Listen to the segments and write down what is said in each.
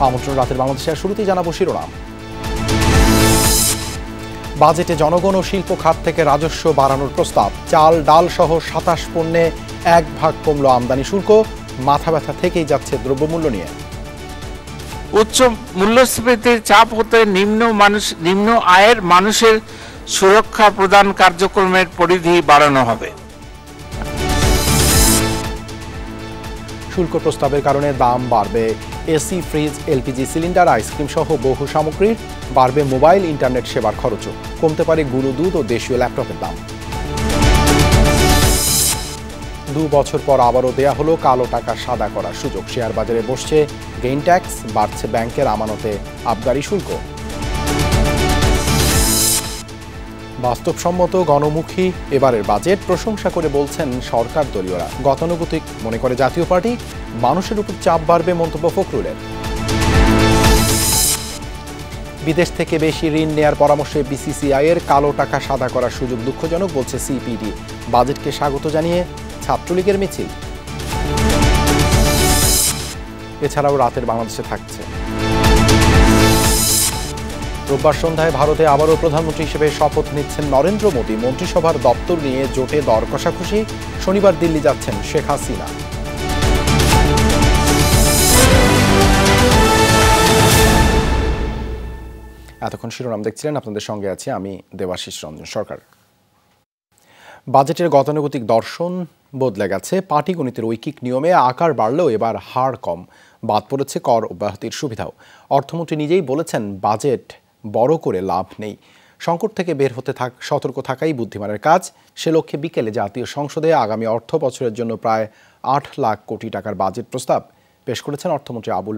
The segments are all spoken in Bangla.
আমন্ত্রণ রাতের বাংলাদেশের শুরুতেই জানাবো শিরোনাম। বাজেটে জনগণ ও শিল্প খাত থেকে রাজস্ব বাড়ানোর প্রস্তাব। চাল ডাল সহ ২৭ পণ্যে ১ ভাগ কমল আমদানি শুল্ক। মাথা ব্যথা থেকেই যাচ্ছে দ্রব্যমূল্য নিয়ে। উচ্চ মূল্যস্ফীতির চাপ হতে নিম্ন আয়ের মানুষের সুরক্ষা প্রদান কার্যক্রমের পরিধি বাড়ানো হবে। শুল্ক প্রস্তাবের কারণে দাম বাড়বে AC, fridge, LPG cylinder, ice cream সহ বহু সামগ্রীর। বাড়বে মোবাইল ইন্টারনেট সেবার খরচও। কমতে পারে গুঁড়ো দুধ ও দেশীয় ল্যাপটপের দাম। ২ বছর পর আবারও দেয়া হলো কালো টাকা সাদা করার সুযোগ। শেয়ার বাজারে বসছে গেইন ট্যাক্স, বাড়ছে ব্যাংকের আমানতে আবগারি শুল্ক। বাস্তবসম্মত গণমুখী এবারের বাজেট প্রশংসা করে বলছেন সরকার দলীয়রা। গতানুগতিক মনে করে জাতীয় পার্টি। মানুষের উপর চাপ বাড়বে মন্তব্য ফখরুলের। বিদেশ থেকে বেশি ঋণ নেয়ার পরামর্শে বিসিসিআই এর কালো টাকা সাদা করার সুযোগ দুঃখজনক বলছে সিপিডি। বাজেটকে স্বাগত জানিয়ে ছাত্রলীগের মিছিল। এছাড়াও রাতের বাংলাদেশে থাকছে রোববার সন্ধ্যায় ভারতে আবারও প্রধানমন্ত্রী হিসেবে শপথ নিচ্ছেন নরেন্দ্র মোদী। মন্ত্রিসভার দপ্তর নিয়ে জোটে দর কষাকষি। শনিবার দিল্লি যাচ্ছেন শেখ হাসিনা। এতক্ষণ শিরোনাম দেখছিলেন, আপনাদের সঙ্গে আছি আমি দেবাশিস রঞ্জন সরকার। বাজেটের গতানুগতিক দর্শন বদলে গেছে। পাটিগণিতের ঐকিক নিয়মে আকার বাড়লেও এবার হার কম। বাদ পড়েছে কর অব্যাহতির সুবিধাও। অর্থমন্ত্রী নিজেই বলেছেন বাজেট বড় করে লাভ নেই। সংকট থেকে বের হতে সতর্ক থাকাই বুদ্ধিমানের কাজ। সে লক্ষ্যে বিকেলে জাতীয় সংসদে আগামী অর্থ বছরের জন্য প্রায় ৮ লাখ কোটি টাকার বাজেট প্রস্তাব পেশ করেছেন অর্থমন্ত্রী আবুল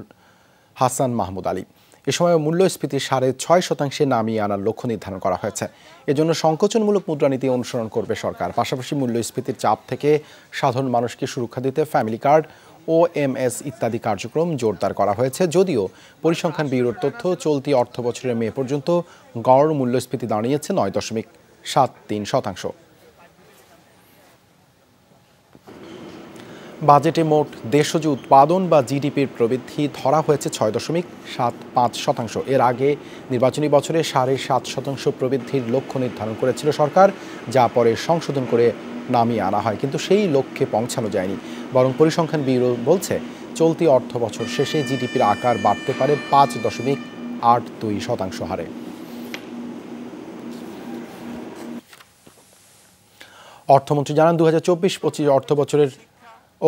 হাসান মাহমুদ আলী। এ সময় মূল্যস্ফীতি ৬.৫% নামিয়ে আনার লক্ষ্য নির্ধারণ করা হয়েছে। এজন্য সংকোচনমূলক মুদ্রানীতি অনুসরণ করবে সরকার। পাশাপাশি মূল্যস্ফীতির চাপ থেকে সাধারণ মানুষকে সুরক্ষা দিতে ফ্যামিলি কার্ড, ওএমএস ইত্যাদি কার্যক্রম জোরদার করা হয়েছে। যদিও পরিসংখ্যান ব্যুরোর তথ্য, চলতি অর্থ বছরের মে পর্যন্ত গড় মূল্যস্ফীতি দাঁড়িয়েছে ৯.৭৩%। বাজেটে মোট দেশজ উৎপাদন বা জিডিপির প্রবৃদ্ধি ধরা হয়েছে ৬.৭৫%। এর আগে নির্বাচনী বছরে ৭.৫% প্রবৃদ্ধির লক্ষ্য নির্ধারণ করেছিল সরকার, যা পরে সংশোধন করে নামিয়ে আনা হয়। কিন্তু সেই লক্ষ্যে পৌঁছানো যায়নি। বরং পরিসংখ্যান ব্যুরো বলছে চলতি অর্থ বছর শেষে জিডিপির আকার বাড়তে পারে ৫.৮২% হারে। অর্থমন্ত্রী জানান ২০২৪-২৫ অর্থ বছরের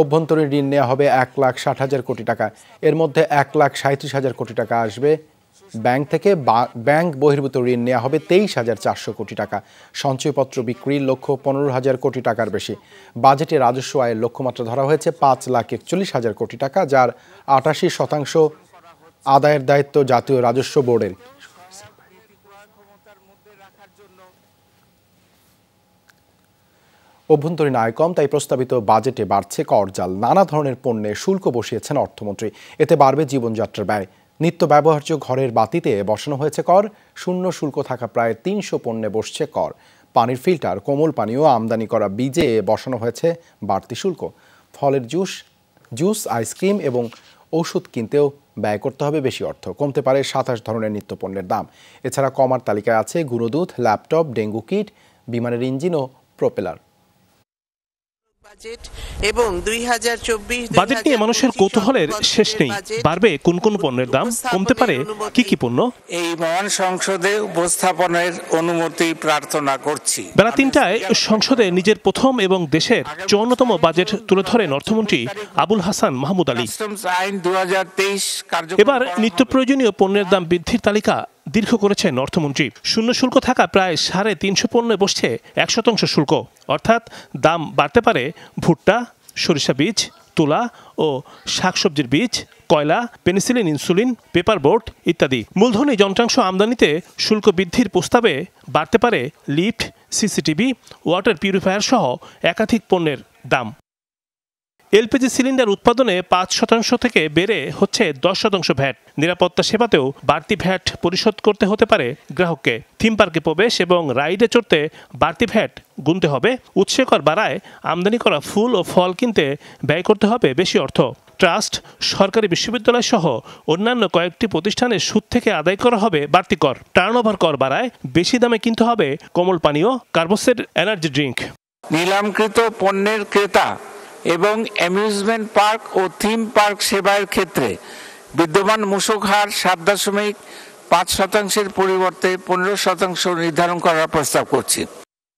অভ্যন্তরীণ ঋণ নেওয়া হবে ১,৬০,০০০ কোটি টাকা। এর মধ্যে ১,৩৭,০০০ কোটি টাকা আসবে ব্যাংক থেকে। ব্যাংক বহির্ভূত ঋণ নেওয়া হবে ২৩,৪০০ কোটি টাকা। সঞ্চয়পত্র বিক্রির লক্ষ্য ১৫,০০০ কোটি টাকার বেশি। বাজেটে রাজস্ব আয়ের লক্ষ্যমাত্রা ধরা হয়েছে ৫,৪১,০০০ কোটি টাকা, যার ৮৮% আদায়ের দায়িত্ব জাতীয় রাজস্ব বোর্ডের। অভ্যন্তরীণ আয় কম, তাই প্রস্তাবিত বাজেটে বাড়ছে করজাল। নানা ধরনের পণ্যে শুল্ক বসিয়েছেন অর্থমন্ত্রী। এতে বাড়বে জীবনযাত্রার ব্যয়। নিত্য ব্যবহার্য ঘরের বাতিতে বসানো হয়েছে কর। শূন্য শুল্ক থাকা প্রায় ৩০০ পণ্যে বসছে কর। পানির ফিল্টার, কোমল পানীয়, আমদানি করা বীজে বসানো হয়েছে বাড়তি শুল্ক। ফলের জুস, আইসক্রিম এবং ওষুধ কিনতেও ব্যয় করতে হবে বেশি অর্থ। কমতে পারে ২৭ ধরনের নিত্য পণ্যের দাম। এছাড়া কমার তালিকায় আছে গুঁড়ো দুধ, ল্যাপটপ, ডেঙ্গু কিট, বিমানের ইঞ্জিন ও প্রোপেলার। বাজেট নিয়ে মানুষের কৌতূহলের শেষ নেই। বাড়বে কোন কোন পণ্যের দাম, কমতে পারে কি কি পণ্য। এই মহান সংসদে উপস্থাপনের অনুমতি প্রার্থনা করছি। বেলা ৩টায় সংসদে নিজের প্রথম এবং দেশের ৫৪তম বাজেট তুলে ধরেন অর্থমন্ত্রী আবুল হাসান মাহমুদ আলী। এবার নিত্য প্রয়োজনীয় পণ্যের দাম বৃদ্ধির তালিকা দীর্ঘ করেছেন অর্থমন্ত্রী। শূন্য শুল্ক থাকা প্রায় ৩৫০ পণ্যে বসছে ১% শুল্ক। অর্থাৎ দাম বাড়তে পারে ভুট্টা, সরিষা বীজ, তুলা ও শাকসবজির বীজ, কয়লা, পেনিসিলিন, ইনসুলিন, পেপার বোর্ড ইত্যাদি। মূলধনী যন্ত্রাংশ আমদানিতে শুল্ক বৃদ্ধির প্রস্তাবে বাড়তে পারে লিফট, সিসিটিভি, ওয়াটার পিউরিফায়ার সহ একাধিক পণ্যের দাম। এলপিজি সিলিন্ডার উৎপাদনে 5% থেকে বেড়ে হচ্ছে 10% ভ্যাট। নিরাপত্তা সেবাতেও বাড়তি ভ্যাট পরিশোধ করতে হতে পারে গ্রাহককে। থিম পার্কে প্রবেশ এবং রাইডে চড়তে বাড়তি ভ্যাট গুনতে হবে। উৎসে কর বাড়ায় আমদানি করা ফুল ও ফল কিনতে ব্যয় করতে হবে বেশি অর্থ। ট্রাস্ট, সরকারি বিশ্ববিদ্যালয় সহ অন্যান্য কয়েকটি প্রতিষ্ঠানের সুদ থেকে আদায় করা হবে বাড়তি কর। টার্নওভার কর বাড়ায় বেশি দামে কিনতে হবে কোমল পানীয়, কার্বোসের এনার্জি ড্রিঙ্ক। নিলামকৃত পণ্যের ক্রেতা এবং অ্যামিউজমেন্ট পার্ক ও থিম পার্ক সেবার ক্ষেত্রে বিদ্যমান মূসক হার 7.5% পরিবর্তে 15% নির্ধারণ করার প্রস্তাব করছি।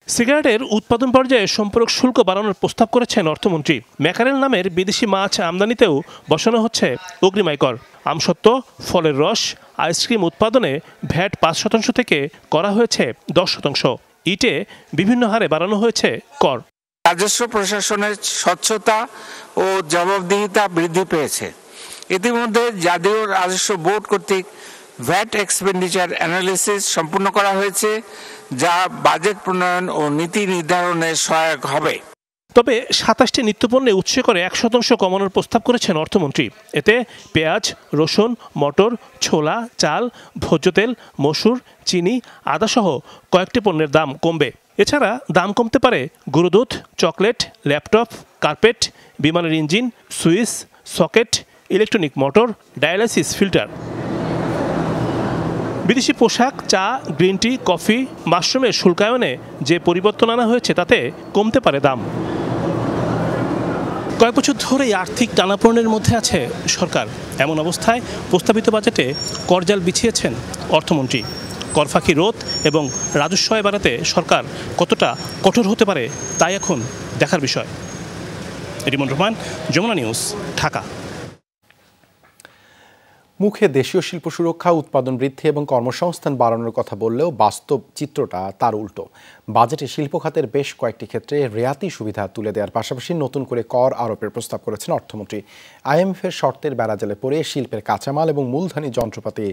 সিগারেটের উৎপাদন পর্যায়ে সম্পূরক শুল্ক বাড়ানোর প্রস্তাব করেছেন অর্থমন্ত্রী। ম্যাকারেল নামের বিদেশি মাছ আমদানিতেও বসানো হচ্ছে অগ্রিম কর। আমসত্ত্ব, ফলের রস, আইসক্রিম উৎপাদনে ভ্যাট 5% থেকে করা হয়েছে 10%। ইটে বিভিন্ন হারে বাড়ানো হয়েছে কর। রাজস্ব প্রশাসনের স্বচ্ছতা ও জবাবদিহিতা বৃদ্ধি পেয়েছে। ইতিমধ্যে জাতীয় রাজস্ব বোর্ড কর্তৃক ভ্যাট এক্সপেন্ডিচার অ্যানালিসিস সম্পূর্ণ করা হয়েছে, যা বাজেট প্রণয়ন ও নীতি নির্ধারণে সহায়ক হবে। তবে 27টি নিত্যপণ্যে উৎসে করে 1% কমানোর প্রস্তাব করেছেন অর্থমন্ত্রী। এতে পেঁয়াজ, রসুন, মটর, ছোলা, চাল, ভোজ্য তেল, মসুর, চিনি, আদাসহ কয়েকটি পণ্যের দাম কমবে। এছাড়া দাম কমতে পারে গুঁড়ো দুধ, চকলেট, ল্যাপটপ, কার্পেট, বিমানের engine, switch, socket, electronic motor, dialysis filter. বিদেশি পোশাক, চা, গ্রিন টি, কফি, মাশরুমের শুল্কায়নে যে পরিবর্তন আনা হয়েছে তাতে কমতে পারে দাম। কয়েক বছর ধরেই আর্থিক টানাপোড়েনের মধ্যে আছে সরকার। এমন অবস্থায় প্রস্তাবিত বাজেটে করজাল বিছিয়েছেন অর্থমন্ত্রী। করফাঁকি রোধ এবং রাজস্ব আয় বাড়াতে সরকার কতটা কঠোর হতে পারে তাই এখন দেখার বিষয়। রিমন রহমান, যমুনা নিউজ, ঢাকা। মুখে দেশীয় শিল্প সুরক্ষা, উৎপাদন বৃদ্ধি এবং কর্মসংস্থান বাড়ানোর কথা বললেও বাস্তব চিত্রটা তার উল্টো। বাজেটে শিল্প খাতের বেশ কয়েকটি ক্ষেত্রে রেয়াতি সুবিধা তুলে দেওয়ার পাশাপাশি নতুন করে কর আরোপের প্রস্তাব করেছেন অর্থমন্ত্রী। আইএমএফের শর্তের বেড়াজালে পড়ে শিল্পের কাঁচামাল এবং মূলধনী যন্ত্রপাতি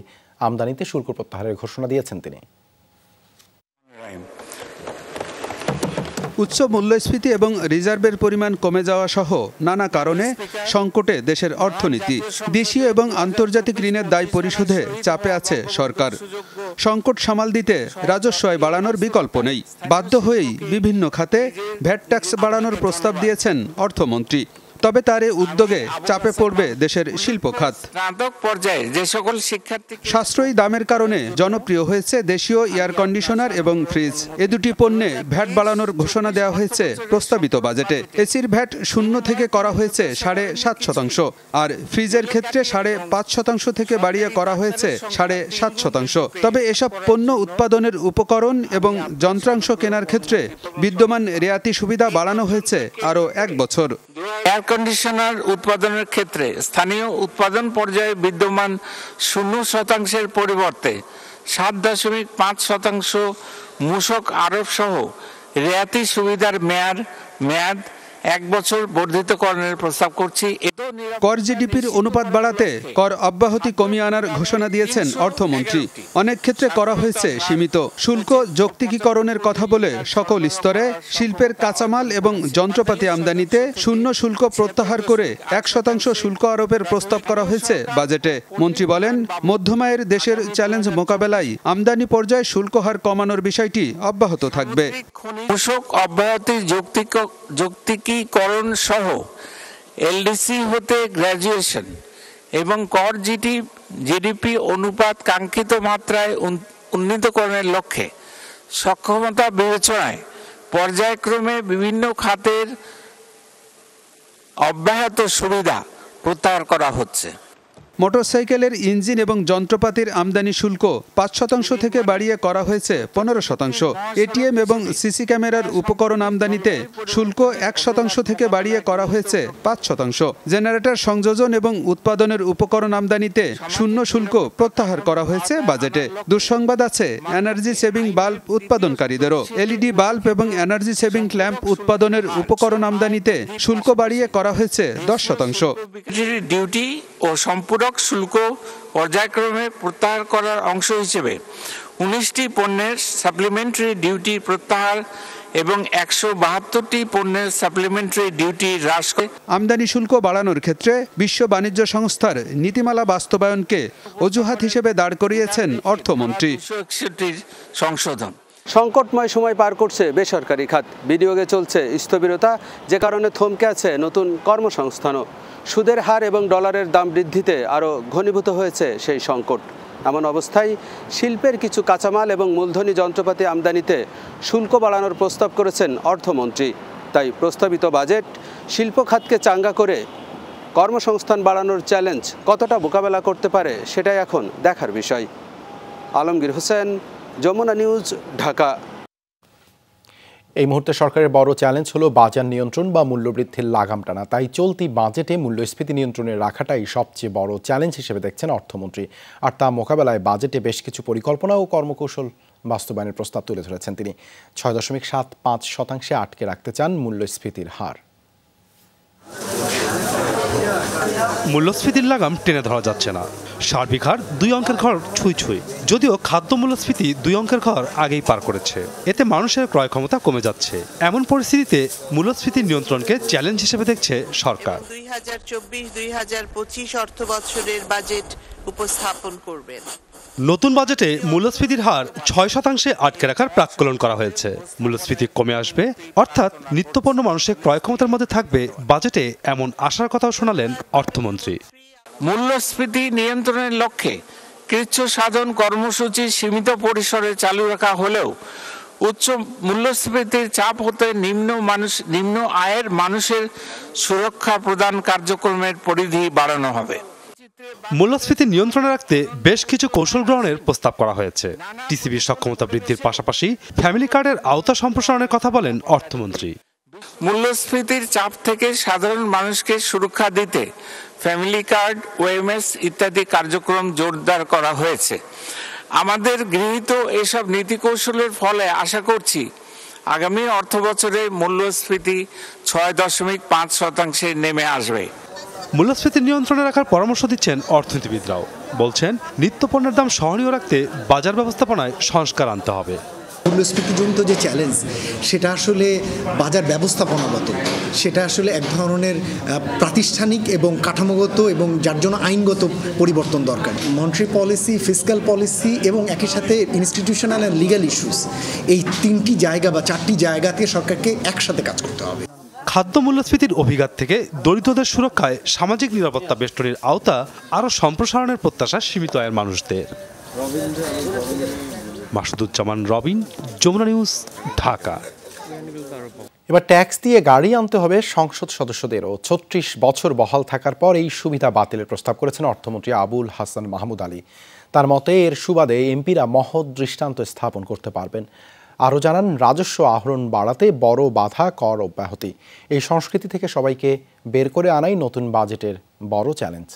আমদানিতে শুল্ক প্রত্যাহারের ঘোষণা দিয়েছেন তিনি। উচ্চ মূল্যস্ফীতি এবং রিজার্ভের পরিমাণ কমে যাওয়া সহ নানা কারণে সংকটে দেশের অর্থনীতি। দেশীয় এবং আন্তর্জাতিক ঋণের দায় পরিশোধে চাপে আছে সরকার। সংকট সামাল দিতে রাজস্ব আয় বাড়ানোর বিকল্প নেই। বাধ্য হয়েই বিভিন্ন খাতে ভ্যাট ট্যাক্স বাড়ানোর প্রস্তাব দিয়েছেন অর্থমন্ত্রী। তবে তার এই উদ্যোগে চাপে পড়বে দেশের শিল্প খাত। সাশ্রয়ী দামের কারণে জনপ্রিয় হয়েছে দেশীয় এয়ার কন্ডিশনার এবং ফ্রিজ। এ দুটি পণ্যে ভ্যাট বাড়ানোর ঘোষণা দেওয়া হয়েছে প্রস্তাবিত বাজেটে। এসির ভ্যাট 0 থেকে করা হয়েছে 7.5%, আর ফ্রিজের ক্ষেত্রে 5.5% থেকে বাড়িয়ে করা হয়েছে 7.5%। তবে এসব পণ্য উৎপাদনের উপকরণ এবং যন্ত্রাংশ কেনার ক্ষেত্রে বিদ্যমান রেয়াতি সুবিধা বাড়ানো হয়েছে আরও 1 বছর। এয়ার কন্ডিশনার উৎপাদনের ক্ষেত্রে স্থানীয় উৎপাদন পর্যায়ে বিদ্যমান 0% পরিবর্তে 7.5% মূসক আরোপ সহ রেয়াতি সুবিধার মেয়াদ 1 বছর বর্ধিতকরণের প্রস্তাব করছি। কর জিডিপির অনুপাত বাড়াতে কর অব্যাহতি কমিয়ে আনার ঘোষণা দিয়েছেন অর্থমন্ত্রী। অনেক ক্ষেত্রে করা হয়েছে সীমিত। শুল্ক যৌক্তিকীকরণের কথা বলে সকল স্তরে শিল্পের কাঁচামাল এবং যন্ত্রপাতি আমদানিতে 0 শুল্ক প্রত্যাহার করে 1% শুল্ক আরোপের প্রস্তাব করা হয়েছে বাজেটে। মন্ত্রী বলেন, মধ্যমায়ের দেশের চ্যালেঞ্জ মোকাবেলায় আমদানি পর্যায়ে শুল্ক হার কমানোর বিষয়টি অব্যাহত থাকবে। মূসক অব্যাহতি যৌক্তিকীকরণ সহ এলডিসি হতে গ্র্যাজুয়েশন এবং কর জিডিপি অনুপাত কাঙ্ক্ষিত মাত্রায় উন্নীতকরণের লক্ষ্যে সক্ষমতা বিবেচনায় পর্যায়ক্রমে বিভিন্ন খাতের অব্যাহত সুবিধা প্রত্যাহার করা হচ্ছে। মোটরসাইকেলের ইঞ্জিন এবং যন্ত্রপাতির আমদানি শুল্ক 5% থেকে বাড়িয়ে করা হয়েছে 15%। এটিএম এবং সিসি ক্যামেরার উপকরণ আমদানিতে শুল্ক 1% থেকে বাড়িয়ে করা হয়েছে 5%। জেনারেটর সংযোজন এবং উৎপাদনের উপকরণ আমদানিতে 0 শুল্ক প্রত্যাহার করা হয়েছে বাজেটে। দুঃসংবাদ আছে এনার্জি সেভিং বাল্ব উৎপাদনকারীদেরও। এলইডি বাল্ব এবং এনার্জি সেভিং ল্যাম্প উৎপাদনের উপকরণ আমদানিতে শুল্ক বাড়িয়ে করা হয়েছে 10%। ডিউটি ও সম্পূরক শুল্ক পর্যায়ক্রমে প্রত্যাহার করার অংশ হিসেবে 19টি পণ্যের সাপ্লিমেন্টারি ডিউটি প্রত্যাহার এবং 172টি পণ্যের সাপ্লিমেন্টারি ডিউটি হ্রাস করে আমদানি শুল্ক বাড়ানোর ক্ষেত্রে বিশ্ব বাণিজ্য সংস্থার নীতিমালা বাস্তবায়নকে অজুহাত হিসেবে দাঁড় করিয়েছেন অর্থমন্ত্রী। 261 সংশোধন। সংকটময় সময় পার করছে বেসরকারি খাত, বিনিয়োগে চলছে স্থবিরতা, যে কারণে থমকে আছে নতুন কর্মসংস্থানও। সুদের হার এবং ডলারের দাম বৃদ্ধিতে আরও ঘনীভূত হয়েছে সেই সংকট। এমন অবস্থায় শিল্পের কিছু কাঁচামাল এবং মূলধনী যন্ত্রপাতি আমদানিতে শুল্ক বাড়ানোর প্রস্তাব করেছেন অর্থমন্ত্রী। তাই প্রস্তাবিত বাজেট শিল্প খাতকে চাঙ্গা করে কর্মসংস্থান বাড়ানোর চ্যালেঞ্জ কতটা মোকাবেলা করতে পারে সেটাই এখন দেখার বিষয়। আলমগীর হোসেন, যমুনা নিউজ, ঢাকা। এই মুহূর্তে সরকারের বড় চ্যালেঞ্জ হলো বাজার নিয়ন্ত্রণ বা মূল্যবৃদ্ধির লাগাম টানা। তাই চলতি বাজেটে মূল্যস্ফীতি নিয়ন্ত্রণে রাখাটাই সবচেয়ে বড় চ্যালেঞ্জ হিসেবে দেখছেন অর্থমন্ত্রী। আর তা মোকাবেলায় বাজেটে বেশ কিছু পরিকল্পনা ও কর্মকৌশল বাস্তবায়নের প্রস্তাব তুলে ধরেছেন তিনি। 6.75% আটকে রাখতে চান মূল্যস্ফীতির হার। মূল্যস্ফীতির লাগাম টেনে ধরা যাচ্ছে না। সার্বিক হার 2 অঙ্কের ঘর ছুঁই ছুঁই, যদিও খাদ্য মূল্যস্ফীতি 2 অঙ্কের ঘর আগেই পার করেছে। এতে মানুষের ক্রয় ক্ষমতা কমে যাচ্ছে। এমন পরিস্থিতিতে মূল্যস্ফীতি নিয়ন্ত্রণকে চ্যালেঞ্জ হিসেবে দেখছে সরকার। 2024-2025 অর্থ বছরের বাজেট উপস্থাপন করবেন। নতুন বাজেটে মূল্যস্ফীতির হার 6% আটকে রাখার প্রাক্কলন করা হয়েছে। মূল্যস্ফীতি কমে আসবে, অর্থাৎ নিত্যপণ্য মানুষের ক্রয় ক্ষমতার মধ্যে থাকবে, বাজেটে এমন আশার কথাও শোনালেন অর্থমন্ত্রী। মূল্যস্ফীতি নিয়ন্ত্রণের লক্ষ্যে কৃচ্ছ সাধন কর্মসূচি সীমিত পরিসরে চালু রাখা হলেও উচ্চ মূল্যস্ফীতির চাপ হতে নিম্ন আয়ের মানুষের সুরক্ষা প্রদান কার্যক্রমের পরিধি বাড়ানো হবে। মূল্যস্ফীতি নিয়ন্ত্রণে রাখতে বেশ কিছু কৌশল গ্রহণের প্রস্তাব করা হয়েছে। টিসিবির সক্ষমতা বৃদ্ধির পাশাপাশি ফ্যামিলি কার্ডের আওতা সম্প্রসারণের কথা বলেন অর্থমন্ত্রী। মূল্যস্ফীতির চাপ থেকে সাধারণ মানুষকে সুরক্ষা দিতে ফ্যামিলি কার্ড, ওএমএস ইত্যাদি কার্যক্রম জোরদার করা হয়েছে। আমাদের গৃহীত এসব নীতি কৌশলের ফলে আশা করছি আগামী অর্থ বছরে মূল্যস্ফীতি 6.5% নেমে আসবে। মূল্যস্ফীতি নিয়ন্ত্রণে রাখার পরামর্শ দিচ্ছেন অর্থনীতিবিদরাও। বলছেন নিত্যপণ্যের দাম সহনীয় রাখতে বাজার ব্যবস্থাপনায় সংস্কার আনতে হবে। মূল্যস্ফীতিজনিত যে চ্যালেঞ্জ, সেটা আসলে বাজার ব্যবস্থাপনাগত, সেটা আসলে এক ধরনের প্রাতিষ্ঠানিক এবং কাঠামোগত এবং যার জন্য আইনগত পরিবর্তন দরকার। মনিটারি পলিসি, ফিসক্যাল পলিসি এবং একই সাথে ইনস্টিটিউশনাল অ্যান্ড লিগ্যাল ইস্যুস, এই 3টি জায়গা বা 4টি জায়গাতে সরকারকে একসাথে কাজ করতে হবে। খাদ্য মূল্যস্ফীতির অভিঘাত থেকে দরিদ্রদের সুরক্ষায় সামাজিক নিরাপত্তা বেষ্টনীর আওতা আরও সম্প্রসারণের প্রত্যাশা সীমিত আয়ের মানুষদের। মাসুদুজ্জামান রবিন, যমুনা নিউজ, ঢাকা। এবার ট্যাক্স দিয়ে গাড়ি আনতে হবে সংসদ সদস্যদেরও। 36 বছর বহাল থাকার পর এই সুবিধা বাতিলের প্রস্তাব করেছেন অর্থমন্ত্রী আবুল হাসান মাহমুদ আলী। তার মতে এর সুবাদে এমপিরা মহৎ দৃষ্টান্ত স্থাপন করতে পারবেন। আরও জানান, রাজস্ব আহরণ বাড়াতে বড় বাধা কর অব্যাহতি। এই সংস্কৃতি থেকে সবাইকে বের করে আনাই নতুন বাজেটের বড় চ্যালেঞ্জ।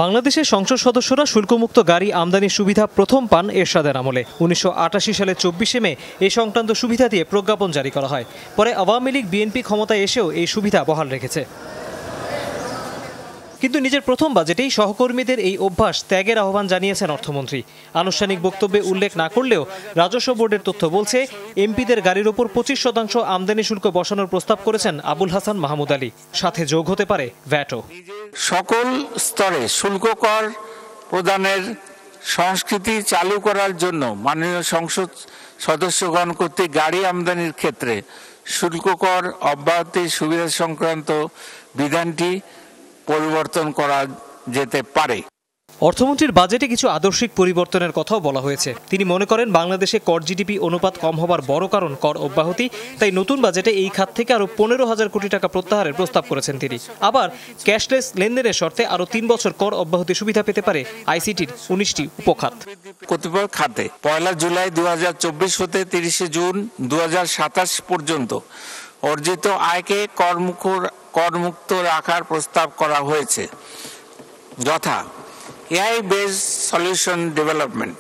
বাংলাদেশের সংসদ সদস্যরা শুল্কমুক্ত গাড়ি আমদানির সুবিধা প্রথম পান এরশাদের আমলে। 1988 সালে 24 মে এই সংক্রান্ত সুবিধা দিয়ে প্রজ্ঞাপন জারি করা হয়। পরে আওয়ামী লীগ বিএনপি ক্ষমতায় এসেও এই সুবিধা বহাল রেখেছে। কিন্তু নিজের প্রথম বাজেটেই সহকর্মীদের এই অভ্যাস ত্যাগের আহ্বান জানিয়েছেন অর্থমন্ত্রী। আনুষ্ঠানিক বক্তব্যে উল্লেখ না করলেও রাজস্ব বোর্ডের তথ্য বলছে এমপিদের গাড়ির ওপর 25% আমদানি শুল্ক বসানোর প্রস্তাব করেছেন আবুল হাসান মাহমুদ আলী। সাথে যোগ হতে পারে ভ্যাটও। সকল স্তরে শুল্ক কর প্রদানের সংস্কৃতি চালু করার জন্য মাননীয় সংসদ সদস্যগণ কর্তৃক গাড়ি আমদানির ক্ষেত্রে শুল্ক কর অব্যাহতির সুবিধা সংক্রান্ত বিধানটি পরিবর্তন করা যেতে পারে। অর্থমন্ত্রীর বাজেটে কিছু আদর্শিক পরিবর্তনের কথাও বলা হয়েছে। তিনি মনে করেন বাংলাদেশে কর জিডিপি অনুপাত কম হবার বড় কারণ কর অব্যাহতি। তাই নতুন বাজেটে এই খাত থেকে আরও 15,000 কোটি টাকা প্রত্যাহারের প্রস্তাব করেছেন তিনি। আবার ক্যাশলেস লেনদেনের শর্তে আরও 3 বছর কর অব্যাহতি সুবিধা পেতে পারে আইসিটির 19টি উপখাত। কতিপয় খাতে 1 জুলাই 2024 হতে 30 জুন 2027 পর্যন্ত অর্জিত আয়কে করমুক্ত রাখার প্রস্তাব করা হয়েছে, যথা AI based solution development,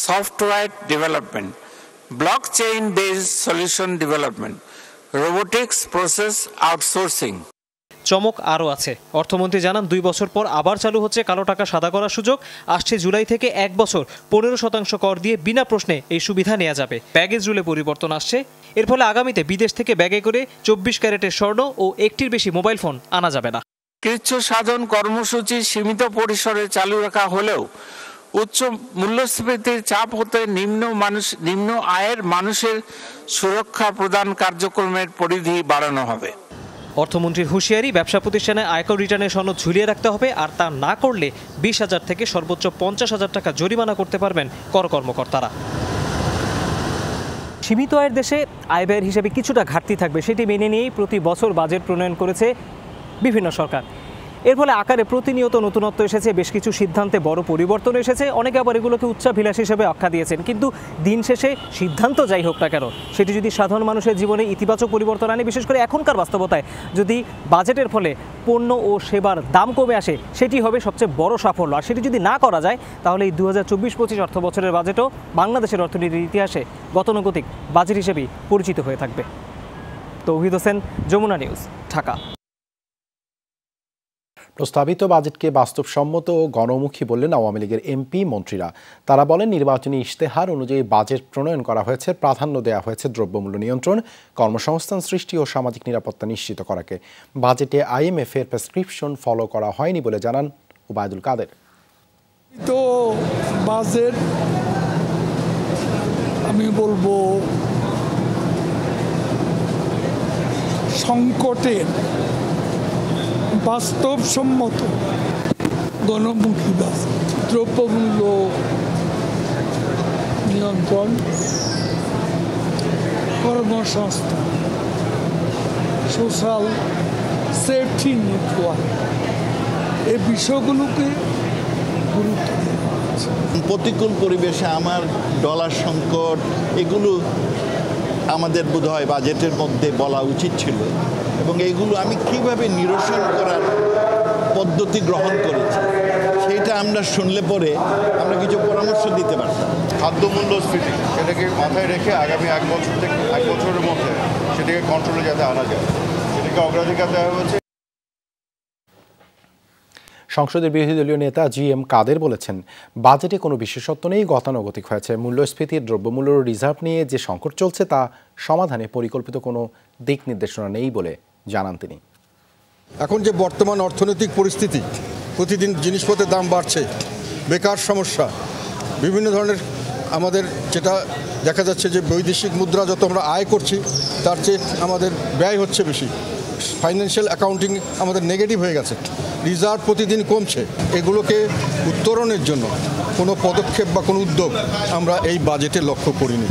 software development, blockchain based solution development, robotics process outsourcing। চমক আরও আছে। অর্থমন্ত্রী জানান 2 বছর পর আবার চালু হচ্ছে কালো টাকা সাদা করার সুযোগ। আসছে জুলাই থেকে 1 বছর 15% কর দিয়ে বিনা প্রশ্নে এই সুবিধা নেওয়া যাবে। ব্যাগেজ রুলে পরিবর্তন আসছে। এর ফলে আগামীতে বিদেশ থেকে ব্যাগে করে 24 ক্যারেটের স্বর্ণ ও 1টির বেশি মোবাইল ফোন আনা যাবে না। কৃচ্ছ সাধন কর্মসূচি সীমিত পরিসরে চালু রাখা হলেও উচ্চ মূল্যস্ফীতির চাপ হতে নিম্ন আয়ের মানুষের সুরক্ষা প্রদান কার্যক্রমের পরিধি বাড়ানো হবে। অর্থমন্ত্রীর হুঁশিয়ারি, ব্যবসা প্রতিষ্ঠানে আয়কর রিটার্নের সনদ ঝুলিয়ে রাখতে হবে, আর তা না করলে 20,000 থেকে সর্বোচ্চ 50,000 টাকা জরিমানা করতে পারবেন কর কর্মকর্তারা। সীমিত আয়ের দেশে আয় ব্যয়ের হিসেবে কিছুটা ঘাটতি থাকবে, সেটি মেনে নিয়েই প্রতি বছর বাজেট প্রণয়ন করেছে বিভিন্ন সরকার। এর ফলে আকারে প্রতিনিয়ত নতুনত্ব এসেছে, বেশ কিছু সিদ্ধান্তে বড় পরিবর্তন এসেছে। অনেকে আবার এগুলোকে উচ্চাভিলাষ হিসেবে আখ্যা দিয়েছেন। কিন্তু দিন শেষে সিদ্ধান্ত যাই হোক না কেন, সেটি যদি সাধারণ মানুষের জীবনে ইতিবাচক পরিবর্তন আনে, বিশেষ করে এখনকার বাস্তবতায় যদি বাজেটের ফলে পণ্য ও সেবার দাম কমে আসে, সেটি হবে সবচেয়ে বড় সাফল্য। আর সেটি যদি না করা যায়, তাহলে এই 2024-25 অর্থ বছরের বাজেটও বাংলাদেশের অর্থনীতির ইতিহাসে গতানুগতিক বাজেট হিসেবেই পরিচিত হয়ে থাকবে। তৌহিদ হোসেন, যমুনা নিউজ, ঢাকা। প্রস্তাবিত বাজেটকে বাস্তবসম্মত ও গণমুখী বললেন আওয়ামী লীগের এমপি মন্ত্রীরা। তারা বলেন, নির্বাচনী ইশতেহার অনুযায়ী বাজেট প্রণয়ন করা হয়েছে, প্রাধান্য দেওয়া হয়েছে দ্রব্যমূল্য নিয়ন্ত্রণ, কর্মসংস্থান সৃষ্টি ও সামাজিক নিরাপত্তা নিশ্চিত করাকে। বাজেটে IMF এর প্রেসক্রিপশন ফলো করা হয়নি বলে জানান ওবায়দুল কাদের। তো বাজেট আমি বলবো সংকটের বাস্তবসম্মত গণমুখী বাজেট। দ্রব্যমূল্য নিয়ন্ত্রণ, কর্মসংস্থান, সোশ্যাল সেফটি নেটওয়ার্ক, এই বিষয়গুলোকে গুরুত্ব দেওয়া হচ্ছে। প্রতিকূল পরিবেশে আমার ডলার সংকট, এগুলো আমাদের বোধহয় বাজেটের মধ্যে বলা উচিত ছিল, এবং এইগুলো আমি কিভাবে নিরসন করার পদ্ধতি গ্রহণ করেছি সেইটা আমরা শুনলে পরে আমরা কিছু পরামর্শ দিতে পারতাম। খাদ্য মূল্যস্ফীতি সেটাকে মাথায় রেখে আগামী 1 বছরের মধ্যে সেটাকে কন্ট্রোলে যাতে আনা যায়, সেটাকে অগ্রাধিকার দেওয়া হয়েছে। সংসদের বিরোধী দলীয় নেতা GM কাদের বলেছেন, বাজেটে কোনো বিশেষত্ব নেই, গতানুগতিক হয়েছে। মূল্যস্ফীতির দ্রব্যমূল্যর রিজার্ভ নিয়ে যে সংকট চলছে তা সমাধানে পরিকল্পিত কোনো দিক নির্দেশনা নেই বলে জানান তিনি। এখন যে বর্তমান অর্থনৈতিক পরিস্থিতি, প্রতিদিন জিনিসপত্রের দাম বাড়ছে, বেকার সমস্যা, বিভিন্ন ধরনের আমাদের যেটা দেখা যাচ্ছে যে বৈদেশিক মুদ্রা যত আমরা আয় করছি তার চেয়ে আমাদের ব্যয় হচ্ছে বেশি। ফাইন্যান্সিয়াল অ্যাকাউন্টিং আমাদের নেগেটিভ হয়ে গেছে, রিজার্ভ প্রতিদিন কমছে। এগুলোকে উত্তরণের জন্য কোনো পদক্ষেপ বা কোনো উদ্যোগ আমরা এই বাজেটে লক্ষ্য করিনি।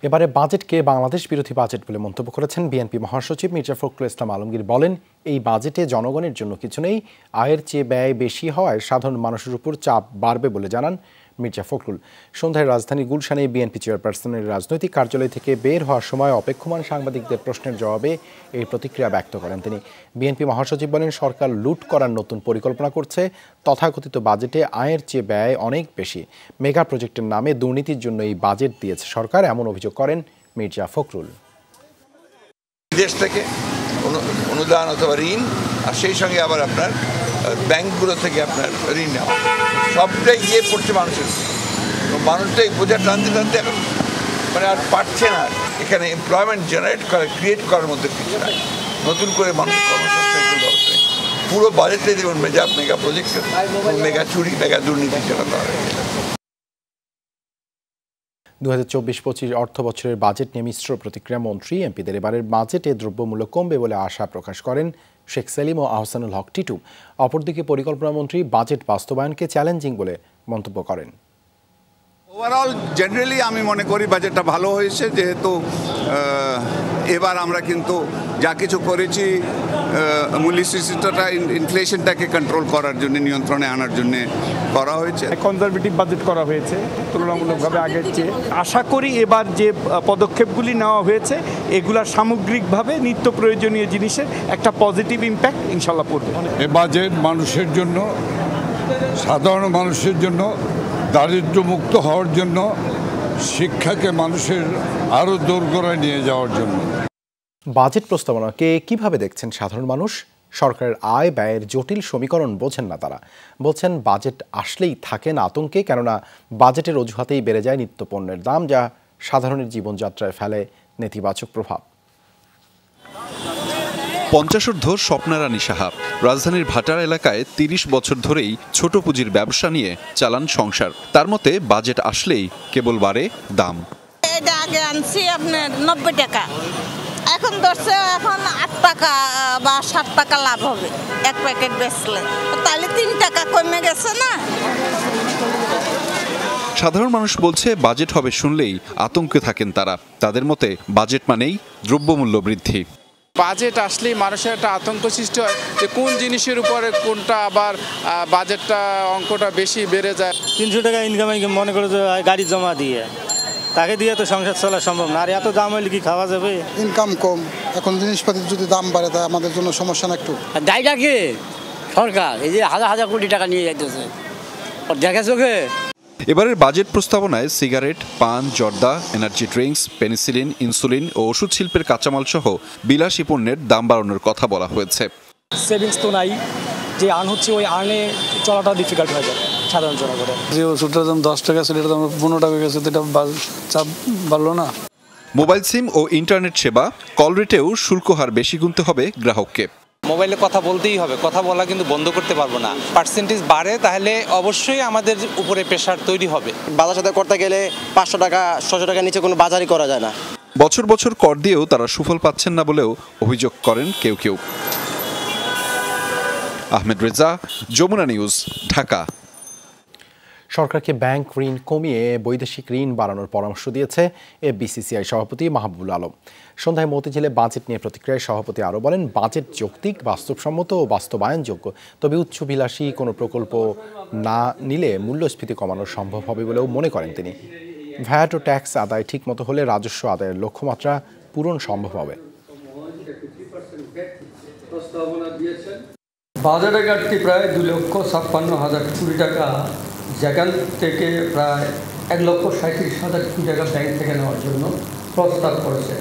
এবারে বাজেটকে বাংলাদেশ বিরোধী বাজেট বলে মন্তব্য করেছেন বিএনপি মহাসচিব মির্জা ফখরুল ইসলাম আলমগীর। বলেন, এই বাজেটে জনগণের জন্য কিছু নেই, আয়ের চেয়ে ব্যয় বেশি হওয়ায় সাধারণ মানুষের উপর চাপ বাড়বে বলে জানান মির্জা ফখরুল। সন্ধ্যায় রাজধানীর গুলশানে বিএনপি চেয়ারপারসনের রাজনৈতিক কার্যালয় থেকে বের হওয়ার সময় অপেক্ষমান সাংবাদিকদের প্রশ্নের জবাবে এই প্রতিক্রিয়া ব্যক্ত করেন তিনি। বিএনপি মহাসচিব বলেন, সরকার লুট করার নতুন পরিকল্পনা করছে। তথাকথিত বাজেটে আয়ের চেয়ে ব্যয় অনেক বেশি। মেগা প্রজেক্টের নামে দুর্নীতির জন্য এই বাজেট দিয়েছে সরকার, এমন অভিযোগ করেন মির্জা ফখরুল। বিদেশ থেকে অনুদান অথবা ঋণ, আর সেই সঙ্গে আবার আপনার ব্যাংকগুলো থেকে আপনার ঋণ নেওয়া, সবটাই গিয়ে পড়ছে মানুষের। মানুষটাই বোঝা টানতে টানতে এখন মানে আর পারছে না এখানে এমপ্লয়মেন্ট জেনারেট করা, ক্রিয়েট করার মধ্যে কিছু নাই। নতুন করে মানুষ কর্মসংস্থান ব্যবস্থা নেই। পুরো বাজেটটাই দেখুন মেগা প্রজেক্ট, মেগা চুরি, মেগা দুর্নীতি চালাতে হবে। 2024-25 অর্থ বছরের বাজেট নিয়ে মিশ্র প্রতিক্রিয়া মন্ত্রী এমপিদের। এবারের বাজেটে দ্রব্যমূল্য কমবে বলে আশা প্রকাশ করেন শেখ সেলিম ও আহসানুল হক টিটু। অপরদিকে পরিকল্পনা মন্ত্রী বাজেট বাস্তবায়নকে চ্যালেঞ্জিং বলে মন্তব্য করেন। ওভারঅল জেনারেলি আমি মনে করি বাজেটটা ভালো হয়েছে, যেহেতু এবার আমরা কিন্তু যা কিছু করেছি মূল্যস্ফীতিটা, ইনফ্লেশনটাকে কন্ট্রোল করার জন্য, নিয়ন্ত্রণে আনার জন্য করা হয়েছে। কনজারভেটিভ বাজেট করা হয়েছে তুলনামূলকভাবে আগের চেয়ে। আশা করি এবার যে পদক্ষেপগুলি নেওয়া হয়েছে এগুলা সামগ্রিকভাবে নিত্য প্রয়োজনীয় জিনিসের একটা পজিটিভ ইম্প্যাক্ট ইনশাল্লাহ পড়বে। এই বাজেট মানুষের জন্য, সাধারণ মানুষের জন্য, দারিদ্র্যমুক্ত হওয়ার জন্য, শিক্ষাকে মানুষের আরও দোরগোড়ায় নিয়ে যাওয়ার জন্য। বাজেট প্রস্তাবনাকে কিভাবে দেখছেন সাধারণ মানুষ? সরকারের আয় ব্যয়ের জটিল সমীকরণ বোঝেন না তারা। বলছেন বাজেট আসলেই থাকেন আতঙ্কে, কেননা বাজেটের অজুহাতেই বেড়ে যায় নিত্যপণ্যের দাম, যা সাধারণের জীবনযাত্রায় ফেলে নেতিবাচক প্রভাব। 50 স্বপ্নারানী সাহা রাজধানীর ভাটার এলাকায় 30 বছর ধরেই ছোট পুঁজির ব্যবসা নিয়ে চালান সংসার। তার মতে বাজেট আসলেই কেবল বাড়ে দাম। এটা আগে আনছি আপনার 90 টাকা, এখন ধরছে এখন 8 টাকা বা 7 টাকা লাভ হবে এক প্যাকেট বেচলে, তাহলে 3 টাকা কমে গেছে না। সাধারণ মানুষ বলছে বাজেট হবে শুনলেই আতঙ্কে থাকেন তারা। তাদের মতে বাজেট মানেই দ্রব্যমূল্য বৃদ্ধি। বাজেট আসলেই মানুষের একটা আতঙ্ক সৃষ্টি হয় যে কোন জিনিসের উপরে কোনটা আবার বাজেটটা অঙ্কটা বেশি বেড়ে যায়। 300 টাকা ইনকাম মনে করে যে গাড়ি জমা দিয়ে তাকে দিয়ে তো সংসার চলা সম্ভব না। আর এত দাম হলে কি খাওয়া যাবে? ইনকাম কম, এখন জিনিসপাতির যদি দাম বাড়ে তাই আমাদের জন্য সমস্যা না একটু। দায়টা কি সরকার? এই যে হাজার হাজার কোটি টাকা নিয়ে যাইতেছে, দেখে চোখে। এবারের বাজেট প্রস্তাবনায় সিগারেট, পান, জর্দা, এনার্জি ড্রিঙ্কস, পেনিসিলিন, ইনসুলিন ও ওষুধ শিল্পের কাঁচামাল সহ বিলাসী পণ্যের দাম বাড়ানোর কথা বলা হয়েছে। সেভিংস তো নাই, যে আর্ন হচ্ছে ওই আর্নে চলাটা ডিফিকাল্ট হয়ে যায় সাধারণ জনগণের। যে ওষুধটার দাম 10 টাকা ছিল, এটা দাম 15 টাকা গেছে, এটা চাপ বাড়লো না। মোবাইল সিম ও ইন্টারনেট সেবা, কল রেটেও শুল্ক হার বেশি গুনতে হবে গ্রাহককে। মোবাইলে কথা বলতেই হবে, কথা বলা কিন্তু বন্ধ করতে পারবো না। পার্সেন্টেজ বাড়ে তাহলে অবশ্যই আমাদের উপরে প্রেশার তৈরি হবে। বাজার সাথে করতে গেলে 500 টাকা 600 টাকা নিচে কোনো বাজারই করা যায় না। বছর বছর কর দিয়েও তারা সুফল পাচ্ছেন না বলেও অভিযোগ করেন কেউ কেউ। আহমেদ রেজা, যমুনা নিউজ, ঢাকা। সরকারকে ব্যাংক ঋণ কমিয়ে বৈদেশিক ঋণ বাড়ানোর পরামর্শ দিয়েছে এফবিসিসিআই সভাপতি মাহবুবুল আলম। সন্ধ্যায় মতিঝিলে বাজেট নিয়ে প্রতিক্রিয়ায় সভাপতি আরও বলেন, বাজেট যৌক্তিক, বাস্তবসম্মত ও বাস্তবায়নযোগ্য। তবে উচ্চবিলাসী কোনো প্রকল্প না নিলে মূল্যস্ফীতি কমানো সম্ভব হবে বলেও মনে করেন তিনি। ভ্যাট ও ট্যাক্স আদায় ঠিকমতো হলে রাজস্ব আদায়ের লক্ষ্যমাত্রা পূরণ সম্ভব হবে। বাজারে ঘাটতি প্রায় 2,56,000 কোটি টাকা, যেখান থেকে প্রায় 1,37,000 কোটি টাকা ব্যাংক থেকে নেওয়ার জন্য প্রস্তাব করেছে।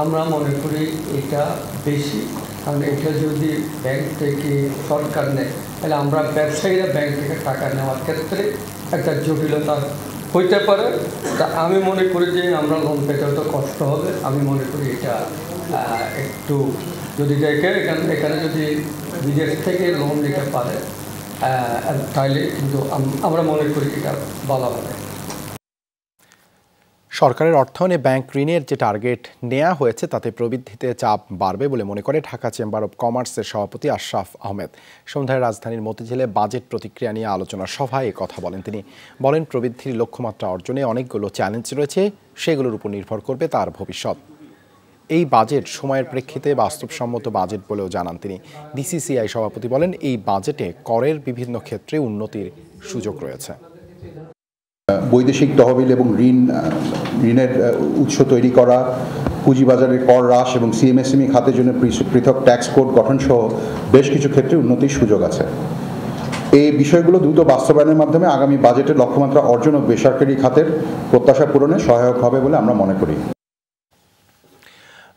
আমরা মনে করি এটা বেশি, কারণ এটা যদি ব্যাংক থেকে সরকার নেয় তাহলে আমরা ব্যবসায়ীরা ব্যাংক থেকে টাকা নেওয়ার ক্ষেত্রে একটা জটিলতা হইতে পারে। তা আমি মনে করি যে আমরা লোন পেতে হয়তো কষ্ট হবে। আমি মনে করি এটা একটু যদি দেখে এখানে যদি বিদেশ থেকে লোন নিতে পারে তাহলে কিন্তু আমরা মনে করি এটা ভালো হবে। সরকারের অর্থায়নে ব্যাংক ঋণের যে টার্গেট নেওয়া হয়েছে তাতে প্রবৃদ্ধিতে চাপ বাড়বে বলে মনে করে ঢাকা চেম্বার অব কমার্সের সভাপতি আশরাফ আহমেদ। সন্ধ্যায় রাজধানীর মতিঝিলে বাজেট প্রতিক্রিয়া নিয়ে আলোচনা সভায় কথা বলেন তিনি। বলেন, প্রবৃদ্ধির লক্ষ্যমাত্রা অর্জনে অনেকগুলো চ্যালেঞ্জ রয়েছে, সেগুলোর উপর নির্ভর করবে তার ভবিষ্যৎ। এই বাজেট সময়ের প্রেক্ষিতে বাস্তবসম্মত বাজেট বলেও জানান তিনি। ডিসিসিআই সভাপতি বলেন, এই বাজেটে করের বিভিন্ন ক্ষেত্রে উন্নতির সুযোগ রয়েছে। বৈদেশিক তহবিল এবং ঋণের উৎস তৈরি করা, পুঁজিবাজারের কর হ্রাস এবং সিএমএসএমই খাতের জন্য পৃথক ট্যাক্স কোড গঠন সহ বেশ কিছু ক্ষেত্রে উন্নতির সুযোগ আছে। এই বিষয়গুলো দ্রুত বাস্তবায়নের মাধ্যমে আগামী বাজেটের লক্ষ্যমাত্রা অর্জন ও বেসরকারি খাতের প্রত্যাশা পূরণে সহায়ক হবে বলে আমরা মনে করি।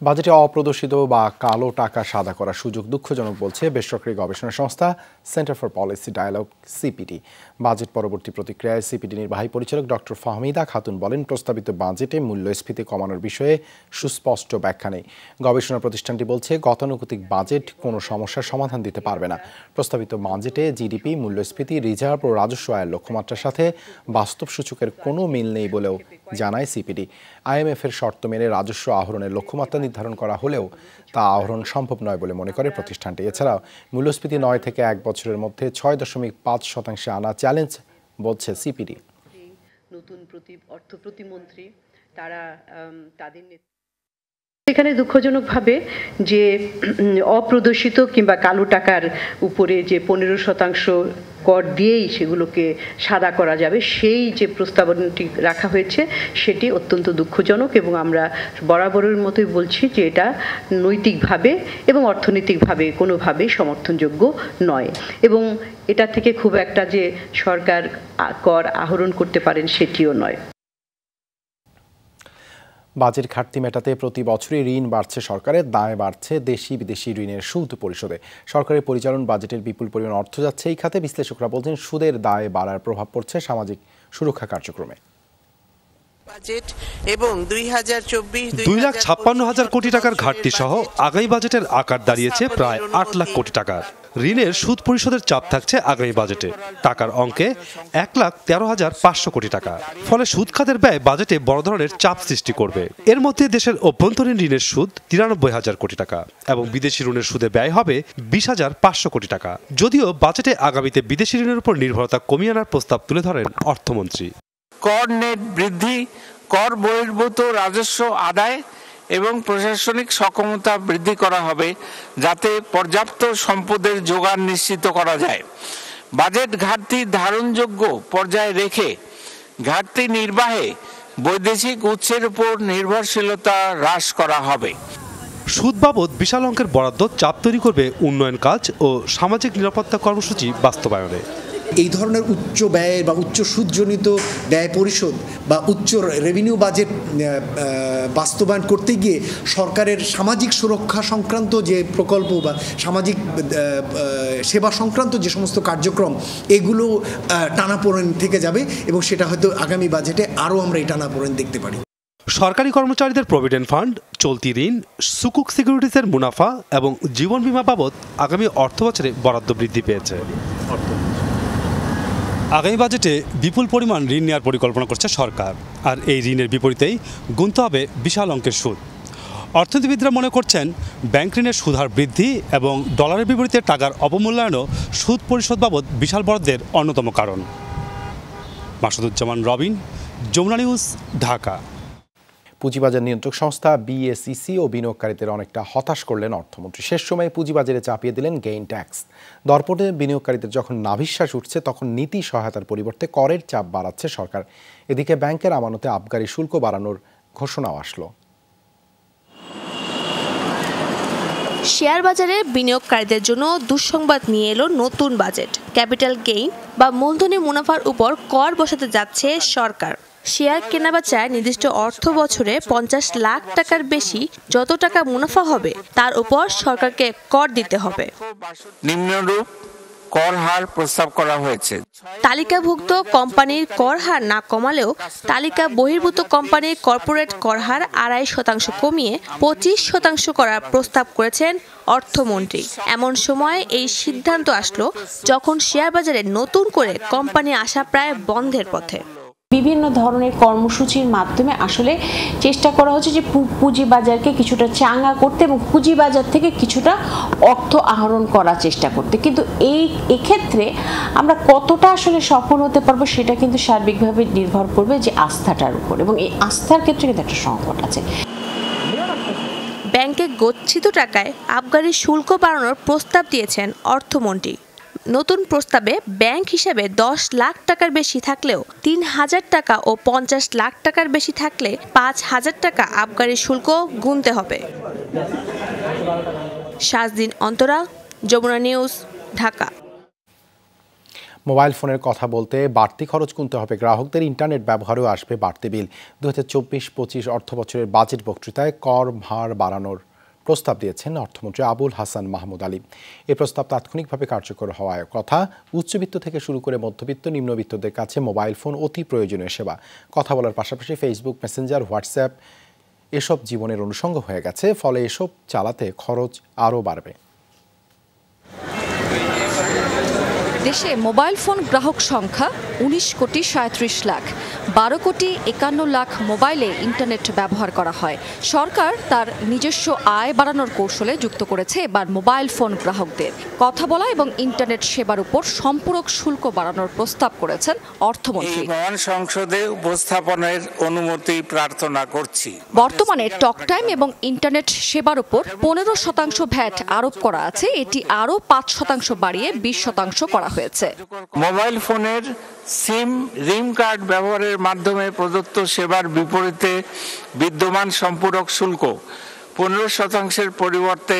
বাজেটে অপ্রদর্শিত বা কালো টাকা সাদা করার সুযোগ দুঃখজনক বলছে বেসরকারি গবেষণা সংস্থা centre for policy dialogue CPD. Budget পরবর্তী প্রতিক্রিয়ায় সিপিডি নির্বাহী পরিচালক ডক্টর ফাহমিদা খাতুন বলেন, প্রস্তাবিত বাজেটে মূল্যস্ফীতি কমানোর বিষয়ে সুস্পষ্ট ব্যাখ্যা নেই। গবেষণা প্রতিষ্ঠানটি বলছে, গতানুগতিক বাজেট কোনো সমস্যার সমাধান দিতে পারবে না। প্রস্তাবিত বাজেটে জিডিপি, মূল্যস্ফীতি, রিজার্ভ ও রাজস্ব আয়ের লক্ষ্যমাত্রার সাথে বাস্তব সূচকের কোনো মিল নেই বলেও জানায় সিপিডি। আইএমএফের শর্ত মেনে রাজস্ব আহরণের লক্ষ্যমাত্রা নির্ধারণ করা হলেও তা আহরণ সম্ভব নয় বলে মনে করে প্রতিষ্ঠানটি। এছাড়াও মূল্যস্ফীতি 9 থেকে 1 বছরের মধ্যে 6.5% আনা চ্যালেঞ্জ বলছে সিপিডি। নতুন অর্থ প্রতিমন্ত্রী তারা তাদের এখানে দুঃখজনকভাবে যে অপ্রদর্শিত কিংবা কালো টাকার উপরে যে 15% কর দিয়েই সেগুলোকে সাদা করা যাবে, সেই যে প্রস্তাবনাটি রাখা হয়েছে সেটি অত্যন্ত দুঃখজনক এবং আমরা বরাবরের মতোই বলছি যে এটা নৈতিকভাবে এবং অর্থনৈতিকভাবে কোনোভাবেই সমর্থনযোগ্য নয় এবং এটা থেকে খুব একটা যে সরকার কর আহরণ করতে পারেন সেটিও নয়। বাজেট ঘাটতি মেটাতে প্রতি বছরই ঋণ বাড়ছে সরকারের, দায় বাড়ছে দেশি বিদেশি ঋণের সুদ পরিশোধে। সরকারের পরিচালন বাজেটের বিপুল পরিমাণ অর্থ যাচ্ছে এই খাতে। বিশ্লেষকরা বলছেন সুদের দায় বাড়ার প্রভাব পড়ছে সামাজিক সুরক্ষা কার্যক্রমে। বাজেট এবং 2,56,000 কোটি টাকার ঘাটতি সহ আগামী বাজেটের আকার দাঁড়িয়েছে প্রায় 8 লাখ কোটি টাকার। ঋণের সুদ পরিশোধের চাপ থাকছে আগামী বাজেটে টাকার অঙ্কে 1,13,500 কোটি টাকা। ফলে সুদ খাতের ব্যয় বাজেটে বড় ধরনের চাপ সৃষ্টি করবে। এর মধ্যে দেশের অভ্যন্তরীণ ঋণের সুদ 93,000 কোটি টাকা এবং বিদেশি ঋণের সুদে ব্যয় হবে 20,500 কোটি টাকা। যদিও বাজেটে আগামীতে বিদেশি ঋণের উপর নির্ভরতা কমিয়ে আনার প্রস্তাব তুলে ধরেন অর্থমন্ত্রী। কর নেট বৃদ্ধি, কর বহির্ভূত রাজস্ব আদায় এবং প্রশাসনিক সক্ষমতা বৃদ্ধি করা হবে যাতে পর্যাপ্ত সম্পদের যোগান নিশ্চিত করা যায়। বাজেট ঘাটতি ধারণযোগ্য পর্যায়ে রেখে ঘাটতি নির্বাহে বৈদেশিক উৎসের উপর নির্ভরশীলতা হ্রাস করা হবে। সুদ বাবদ বিশাল অঙ্কের বরাদ্দ চাপ তৈরি করবে উন্নয়ন কাজ ও সামাজিক নিরাপত্তা কর্মসূচি বাস্তবায়নে। এই ধরনের উচ্চ ব্যয় বা উচ্চ সুদজনিত ব্যয় পরিশোধ বা উচ্চ রেভিনিউ বাজেট বাস্তবায়ন করতে গিয়ে সরকারের সামাজিক সুরক্ষা সংক্রান্ত যে প্রকল্প বা সামাজিক সেবা সংক্রান্ত যে সমস্ত কার্যক্রম এগুলো টানাপোড়েন থেকে যাবে এবং সেটা হয়তো আগামী বাজেটে আরও আমরা এই টানাপোড়েন দেখতে পারি। সরকারি কর্মচারীদের প্রভিডেন্ট ফান্ড, চলতি ঋণ, সুকুক সিকিউরিটিসের মুনাফা এবং জীবন বীমা বাবদ আগামী অর্থ বছরে বরাদ্দ বৃদ্ধি পেয়েছে। আগামী বাজেটে বিপুল পরিমাণ ঋণ নেওয়ার পরিকল্পনা করছে সরকার, আর এই ঋণের বিপরীতেই গুনতে হবে বিশাল অঙ্কের সুদ। অর্থনীতিবিদরা মনে করছেন ব্যাংক ঋণের সুদহার বৃদ্ধি এবং ডলারের বিপরীতে টাকার অবমূল্যায়নও সুদ পরিশোধ বাবদ বিশাল বরাদ্দের অন্যতম কারণ। মাসুদুজ্জামান রবিন, যমুনা নিউজ, ঢাকা। পুঁজিবাজার নিয়ন্ত্রক সংস্থা বিএসইসি ও বিনিয়োগকারীদের অনেকটা হতাশ করলেন অর্থমন্ত্রী। শেষ সময়ে পুঁজিবাজারে চাপিয়ে দিলেন গেইন ট্যাক্স। দরপটে বিনিয়োগকারীদের যখন নাভিশ্বাস উঠছে তখন নীতি সহায়তার পরিবর্তে করের চাপ বাড়াচ্ছে সরকার। এদিকে ব্যাংকের আমানতে আবগারি শুল্ক বাড়ানোর ঘোষণাও আসলো। শেয়ার বাজারে বিনিয়োগকারীদের জন্য দুঃসংবাদ নিয়ে এলো নতুন বাজেট। ক্যাপিটাল গেইন বা মূলধনী মুনাফার উপর কর বসাতে যাচ্ছে সরকার। শেয়ার কেনাবেচায় নির্দিষ্ট অর্থ বছরে 50 লাখ টাকার বেশি যত টাকা মুনাফা হবে তার উপর সরকারকে কর দিতে হবে। নিম্নরূপ কর হার প্রস্তাব করা হয়েছে। তালিকাভুক্ত কোম্পানির কর হার না কমালেও তালিকা বহির্ভূত কোম্পানির কর্পোরেট কর হার 2.5% কমিয়ে 25% করার প্রস্তাব করেছেন অর্থমন্ত্রী। এমন সময় এই সিদ্ধান্ত আসলো যখন শেয়ার বাজারে নতুন করে কোম্পানি আসা প্রায় বন্ধের পথে। বিভিন্ন ধরনের কর্মসূচির মাধ্যমে আসলে চেষ্টা করা হচ্ছে যে পুঁজিবাজারকে কিছুটা চাঙ্গা করতে এবং পুঁজিবাজার থেকে কিছুটা অর্থ আহরণ করার চেষ্টা করতে। কিন্তু এক্ষেত্রে আমরা কতটা আসলে সফল হতে পারবো সেটা কিন্তু সার্বিকভাবে নির্ভর করবে যে আস্থাটার উপর, এবং এই আস্থার ক্ষেত্রে কিন্তু একটা সংকট আছে। ব্যাংকে গচ্ছিত টাকায় আবগারি শুল্ক বাড়ানোর প্রস্তাব দিয়েছেন অর্থমন্ত্রী। নতুন প্রস্তাবে ব্যাংক হিসেবে 10 লাখ টাকার বেশি থাকলেও 3,000 টাকা ও 50 লাখ টাকার বেশি থাকলে 5,000 টাকা আবগারি শুল্ক গুনতে হবে। শাজদিন অন্তরা, যমুনা নিউজ, ঢাকা। মোবাইল ফোনের কথা বলতে বাড়তি খরচ গুনতে হবে গ্রাহকদের। ইন্টারনেট ব্যবহারেও আসবে বাড়তি বিল। 2024-25 অর্থ বছরের বাজেট বক্তৃতায় কর ভার বাড়ানোর প্রস্তাব দিয়েছেন অর্থমন্ত্রী আবুল হাসান মাহমুদ আলী। এই প্রস্তাব তাৎক্ষণিকভাবে কার্যকর হওয়ার কথা। উচ্চবিত্ত থেকে শুরু করে মধ্যবিত্ত, নিম্নবিত্তদের কাছে মোবাইল ফোন অতি প্রয়োজনীয় সেবা। কথা বলার পাশাপাশি ফেসবুক, মেসেঞ্জার, হোয়াটসঅ্যাপ এসব জীবনের অনুষঙ্গ হয়ে গেছে। ফলে এসব চালাতে খরচ আরও বাড়বে। দেশে মোবাইল ফোন গ্রাহক সংখ্যা 19,37,00,000 লাখ। 12,51,00,000 মোবাইলে ইন্টারনেট ব্যবহার করা হয়। সরকার তার নিজস্ব আয় বাড়ানোর কৌশলে যুক্ত করেছে এবার মোবাইল ফোন গ্রাহকদের। কথা বলা এবং ইন্টারনেট সেবার উপর সম্পূরক শুল্ক বাড়ানোর প্রস্তাব করেছেন অর্থমন্ত্রী। সংসদে উপস্থাপনের অনুমতি প্রার্থনা করছি। বর্তমানে টক টাইম এবং ইন্টারনেট সেবার উপর 15% ভ্যাট আরোপ করা আছে। এটি আরও 5% বাড়িয়ে 20% করা হয়েছে। মোবাইল ফোনের সিম রিম কার্ড ব্যবহারের মাধ্যমে প্রদত্ত সেবার বিপরীতে বিদ্যমান সম্পূরক শুল্ক 15% পরিবর্তে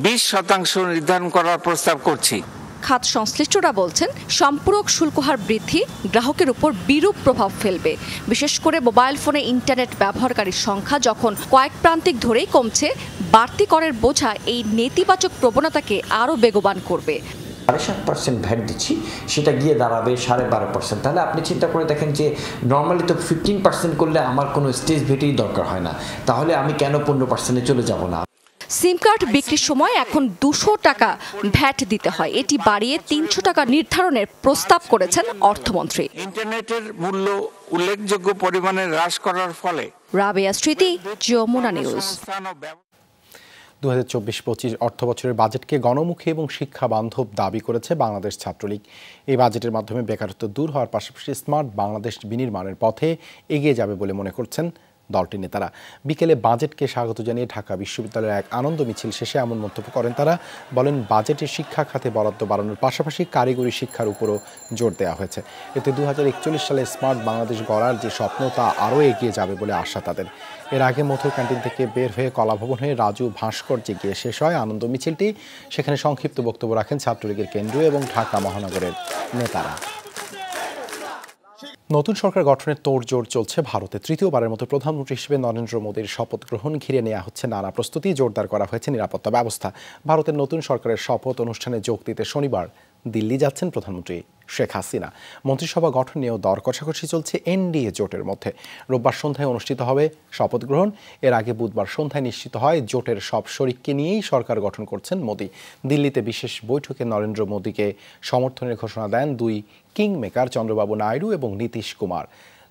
20% নির্ধারণ করার প্রস্তাব করছি। খাত সংশ্লিষ্টরা বলছেন সম্পূরক শুল্ক হার বৃদ্ধি গ্রাহকের উপর বিরূপ প্রভাব ফেলবে। বিশেষ করে মোবাইল ফোনে ইন্টারনেট ব্যবহারকারীর সংখ্যা যখন কয়েক প্রান্তিক ধরেই কমছে, বাড়তি করের বোঝা এই নেতিবাচক প্রবণতাকে আরও বেগবান করবে। 7.5% ভ্যাট দিচ্ছি, সেটা গিয়ে দাঁড়াবে 12.5%। তাহলে আপনি চিন্তা করে দেখেন যে নর্মালি তো 15% করলে আমার কোনো স্টেজ ভ্যাটেই দরকার হয় না, তাহলে আমি কেন 15%-এ চলে যাব না? সিম কার্ড বিক্রির সময় এখন 200 টাকা ভ্যাট দিতে হয়, এটি বাড়িয়ে 300 টাকা নির্ধারণের প্রস্তাব করেছেন অর্থমন্ত্রী। ইন্টারনেটের মূল্য উল্লেখযোগ্য পরিমাণে হ্রাস করার ফলে। রাবেয়া স্মৃতি, যমুনা নিউজ। 2024-25 অর্থবছরের বাজেটকে গণমুখী এবং শিক্ষা বান্ধব দাবি করেছে বাংলাদেশ ছাত্রলীগ। এই বাজেটের মাধ্যমে বেকারত্ব দূর হওয়ার পাশাপাশি স্মার্ট বাংলাদেশ বিনির্মাণের পথে এগিয়ে যাবে বলে মনে করছেন দলটির নেতারা। বিকেলে বাজেটকে স্বাগত জানিয়ে ঢাকা বিশ্ববিদ্যালয়ের এক আনন্দ মিছিল শেষে এমন মন্তব্য করেন তারা। বলেন, বাজেটে শিক্ষা খাতে বরাদ্দ বাড়ানোর পাশাপাশি কারিগরি শিক্ষার উপরও জোর দেওয়া হয়েছে। এতে 2041 সালে স্মার্ট বাংলাদেশ গড়ার যে স্বপ্ন তা আরও এগিয়ে যাবে বলে আশা তাদের। এর আগে মধুর ক্যান্টিন থেকে বের হয়ে কলাভবন হয়ে রাজু ভাস্কর্যে গিয়ে শেষ হয় আনন্দ মিছিলটি। সেখানে সংক্ষিপ্ত বক্তব্য রাখেন ছাত্রলীগের কেন্দ্রীয় এবং ঢাকা মহানগরের নেতারা। নতুন সরকার গঠনের তোড়জোড় চলছে ভারতে। তৃতীয়বারের মতো প্রধানমন্ত্রী হিসেবে নরেন্দ্র মোদীর শপথ গ্রহণ ঘিরে নেওয়া হচ্ছে নানা প্রস্তুতি, জোরদার করা হয়েছে নিরাপত্তা ব্যবস্থা। ভারতের নতুন সরকারের শপথ অনুষ্ঠানে যোগ দিতে শনিবার দিল্লি যাচ্ছেন প্রধানমন্ত্রী শেখ হাসিনা। মন্ত্রিসভা গঠন নিয়েও দর কষাকষি চলছে এনডিএ জোটের মধ্যে। রোববার সন্ধ্যায় অনুষ্ঠিত হবে শপথ গ্রহণ। এর আগে বুধবার সন্ধ্যায় নিশ্চিত হয় জোটের সব শরিককে নিয়েই সরকার গঠন করছেন মোদী। দিল্লিতে বিশেষ বৈঠকে নরেন্দ্র মোদীকে সমর্থনের ঘোষণা দেন দুই কিং মেকার চন্দ্রবাবু নাইডু এবং নীতিশ কুমার।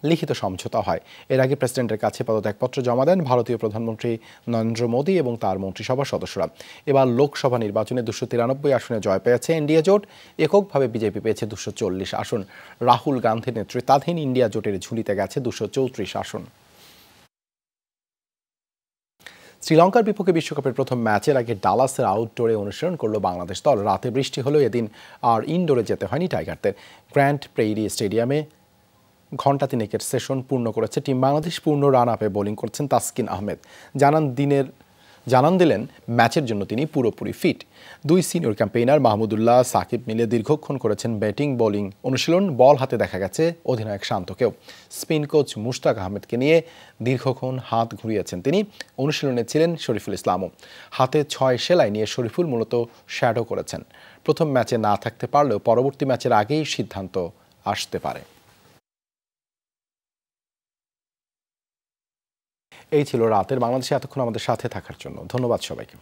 লিখিত সমঝোতা হয়। এর আগে প্রেসিডেন্টের কাছে পদত্যাগপত্র জমা দেন ভারতীয় প্রধানমন্ত্রী নরেন্দ্র মোদী এবং তার মন্ত্রিসভার সদস্যরা। এবার লোকসভা নির্বাচনে 293 আসনে জয় পেয়েছে এনডিএ জোট। এককভাবে বিজেপি পেয়েছে 240 আসন। রাহুল গান্ধীর নেতৃত্বাধীন ইন্ডিয়া জোটের ঝুলিতে গেছে 234 আসন। শ্রীলঙ্কার বিপক্ষে বিশ্বকাপের প্রথম ম্যাচের আগে ডালাসের আউটডোরে অনুশীলন করল বাংলাদেশ দল। রাতে বৃষ্টি হলেও এদিন আর ইনডোরে যেতে হয়নি টাইগারদের। গ্র্যান্ড প্রেইরি স্টেডিয়ামে ঘণ্টা তিনেকের সেশন পূর্ণ করেছে টিম বাংলাদেশ। পূর্ণ রান আপে বোলিং করছেন তাসকিন আহমেদ। জানান দিলেন ম্যাচের জন্য তিনি পুরোপুরি ফিট। দুই সিনিয়র ক্যাম্পেইনার মাহমুদুল্লাহ সাকিব মিলে দীর্ঘক্ষণ করেছেন ব্যাটিং বোলিং অনুশীলন। বল হাতে দেখা গেছে অধিনায়ক শান্তকেও। স্পিন কোচ মুশতাক আহমেদকে নিয়ে দীর্ঘক্ষণ হাত ঘুরিয়েছেন তিনি। অনুশীলনে ছিলেন শরীফুল ইসলামও। হাতে 6 সেলাই নিয়ে শরীফুল মূলত শ্যাডো করেছেন। প্রথম ম্যাচে না থাকতে পারলেও পরবর্তী ম্যাচের আগেই সিদ্ধান্ত আসতে পারে। এই ছিল রাতের বাংলাদেশে। এতক্ষণ আমাদের সাথে থাকার জন্য ধন্যবাদ সবাইকে।